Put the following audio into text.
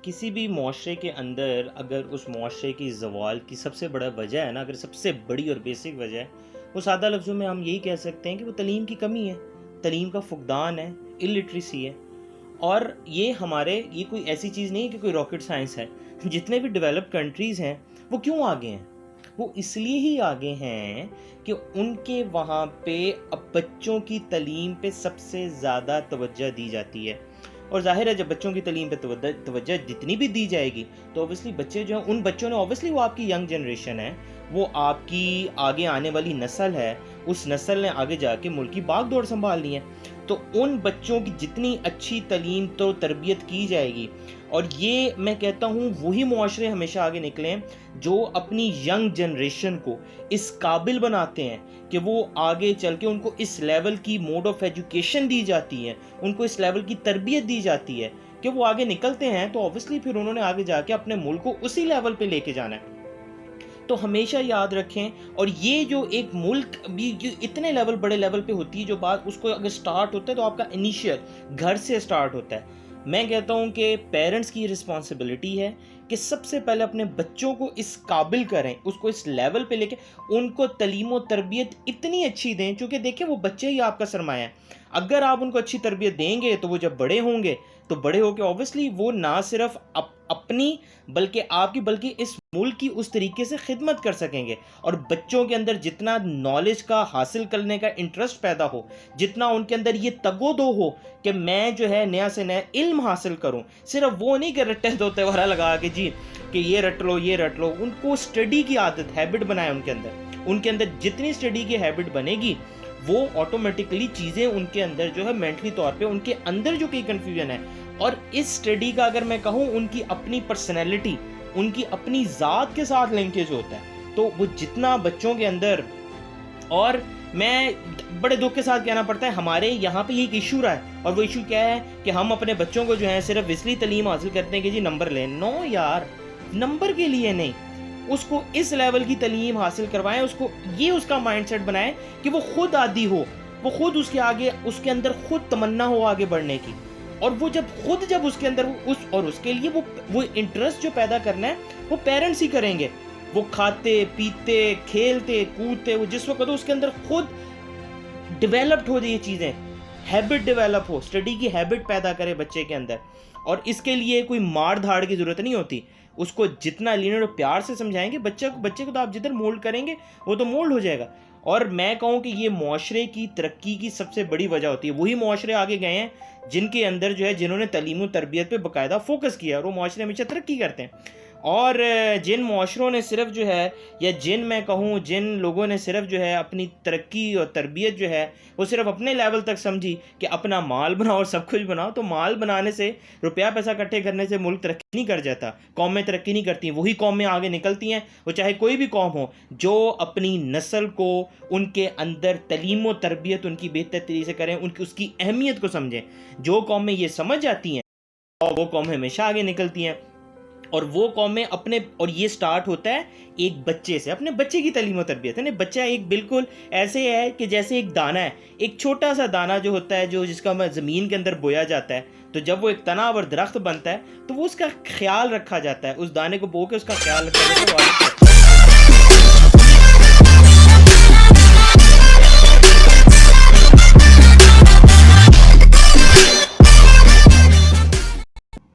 کسی بھی معاشرے کے اندر اگر اس معاشرے کی زوال کی سب سے بڑا وجہ ہے نا، اگر سب سے بڑی اور بیسک وجہ ہے، وہ سادہ لفظوں میں ہم یہی کہہ سکتے ہیں کہ وہ تعلیم کی کمی ہے، تعلیم کا فقدان ہے، الٹریسی ہے۔ اور یہ کوئی ایسی چیز نہیں ہے کہ کوئی راکٹ سائنس ہے۔ جتنے بھی ڈیولپڈ کنٹریز ہیں وہ کیوں آگے ہیں؟ وہ اس لیے ہی آگے ہیں کہ ان کے وہاں پہ اب بچوں کی تعلیم پہ سب سے زیادہ توجہ دی جاتی ہے۔ اور ظاہر ہے جب بچوں کی تعلیم پہ توجہ جتنی بھی دی جائے گی تو اوبیسلی بچے جو ہیں، ان بچوں نے اوبیسلی، وہ آپ کی ینگ جنریشن ہے، وہ آپ کی آگے آنے والی نسل ہے، اس نسل نے آگے جا کے ملک کی باغ دوڑ سنبھالنی ہے۔ تو ان بچوں کی جتنی اچھی تعلیم تو تربیت کی جائے گی، اور یہ میں کہتا ہوں وہی معاشرے ہمیشہ آگے نکلیں جو اپنی ینگ جنریشن کو اس قابل بناتے ہیں کہ وہ آگے چل کے ان کو اس لیول کی موڈ آف ایجوکیشن دی جاتی ہے، ان کو اس لیول کی تربیت دی جاتی ہے کہ وہ آگے نکلتے ہیں، تو اوبیسلی پھر انہوں نے آگے جا کے اپنے ملک کو اسی لیول پہ لے کے جانا ہے۔ تو ہمیشہ یاد رکھیں، اور یہ جو ایک ملک بھی جو اتنے لیول، بڑے لیول پہ ہوتی ہے جو بات، اس کو اگر سٹارٹ ہوتا ہے تو آپ کا انیشیل گھر سے سٹارٹ ہوتا ہے۔ میں کہتا ہوں کہ پیرنٹس کی رسپانسبلٹی ہے کہ سب سے پہلے اپنے بچوں کو اس قابل کریں، اس کو اس لیول پہ لے کے ان کو تعلیم و تربیت اتنی اچھی دیں، چونکہ دیکھیں وہ بچے ہی آپ کا سرمایہ ہیں۔ اگر آپ ان کو اچھی تربیت دیں گے تو وہ جب بڑے ہوں گے تو بڑے ہو کے اوبیسلی وہ نہ صرف اپنی بلکہ آپ کی، بلکہ اس ملک کی اس طریقے سے خدمت کر سکیں گے۔ اور بچوں کے اندر جتنا نالج کا حاصل کرنے کا انٹرسٹ پیدا ہو، جتنا ان کے اندر یہ تگ و دو ہو کہ میں جو ہے نیا سے نیا علم حاصل کروں، صرف وہ نہیں کہ رٹے دو تہوارا لگا کے جی کہ یہ رٹ لو یہ رٹ لو، ان کو اسٹڈی کی عادت، ہیبٹ بنائے ان کے اندر جتنی اسٹڈی کی ہیبٹ بنے گی، وہ آٹومیٹکلی چیزیں ان کے اندر جو ہے مینٹلی طور پہ ان کے اندر جو کئی کنفیوژن ہے، اور اس اسٹڈی کا اگر میں کہوں ان کی اپنی پرسنالٹی، ان کی اپنی ذات کے ساتھ لنکیج ہوتا ہے، تو وہ جتنا بچوں کے اندر، اور میں بڑے دکھ کے ساتھ کہنا پڑتا ہے ہمارے یہاں پہ یہ ایک ایشو رہا ہے، اور وہ ایشو کیا ہے کہ ہم اپنے بچوں کو جو ہے صرف اس لیے تعلیم حاصل کرتے ہیں کہ جی نمبر لیں۔ نو یار، نمبر کے لیے نہیں، اس کو اس لیول کی تعلیم حاصل کروائیں، اس کو یہ اس کا مائنڈ سیٹ بنائیں کہ وہ خود عادی ہو، وہ خود اس کے آگے، اس کے اندر خود تمنا ہو آگے بڑھنے کی، اور وہ جب اس کے اندر اس کے لیے وہ انٹرسٹ جو پیدا کرنا ہے وہ پیرنٹس ہی کریں گے۔ وہ کھاتے پیتے کھیلتے کودتے، وہ جس وقت اس کے اندر خود ڈیولپڈ ہو یہ چیزیں، ہیبٹ ڈیولپ ہو، اسٹڈی کی ہیبٹ پیدا کرے بچے کے اندر۔ اور اس کے لیے کوئی مار دھاڑ کی ضرورت نہیں ہوتی، اس کو جتنا لینر اور پیار سے سمجھائیں گے بچے کو تو آپ جدھر مولڈ کریں گے وہ تو مولڈ ہو جائے گا۔ اور میں کہوں کہ یہ معاشرے کی ترقی کی سب سے بڑی وجہ ہوتی ہے، وہی معاشرے آگے گئے ہیں جن کے اندر جو ہے، جنہوں نے تعلیم و تربیت پہ باقاعدہ فوکس کیا، اور وہ معاشرے ہمیشہ ترقی کرتے ہیں۔ اور جن معاشروں نے صرف جو ہے، یا جن لوگوں نے صرف جو ہے اپنی ترقی اور تربیت جو ہے وہ صرف اپنے لیول تک سمجھی کہ اپنا مال بناؤ اور سب کچھ بناؤ، تو مال بنانے سے، روپیہ پیسہ اکٹھے کرنے سے ملک ترقی نہیں کر جاتا، قومیں ترقی نہیں کرتی۔ وہی قومیں آگے نکلتی ہیں، وہ چاہے کوئی بھی قوم ہو، جو اپنی نسل کو، ان کے اندر تعلیم و تربیت ان کی بہتر طریقے سے کریں، اس کی اہمیت کو سمجھیں۔ جو قومیں یہ سمجھ جاتی ہیں اور وہ قومیں ہمیشہ آگے نکلتی ہیں، اور وہ قومیں اور یہ سٹارٹ ہوتا ہے ایک بچے سے، اپنے بچے کی تعلیم و تربیت ہے۔ بچہ ایک بالکل ایسے ہے کہ جیسے ایک دانہ ہے، ایک چھوٹا سا دانہ جو ہوتا ہے، جس کا زمین کے اندر بویا جاتا ہے، تو جب وہ ایک تنا اور درخت بنتا ہے تو وہ اس کا خیال رکھا جاتا ہے، اس دانے کو بو کے اس کا خیال رکھا جاتا ہے،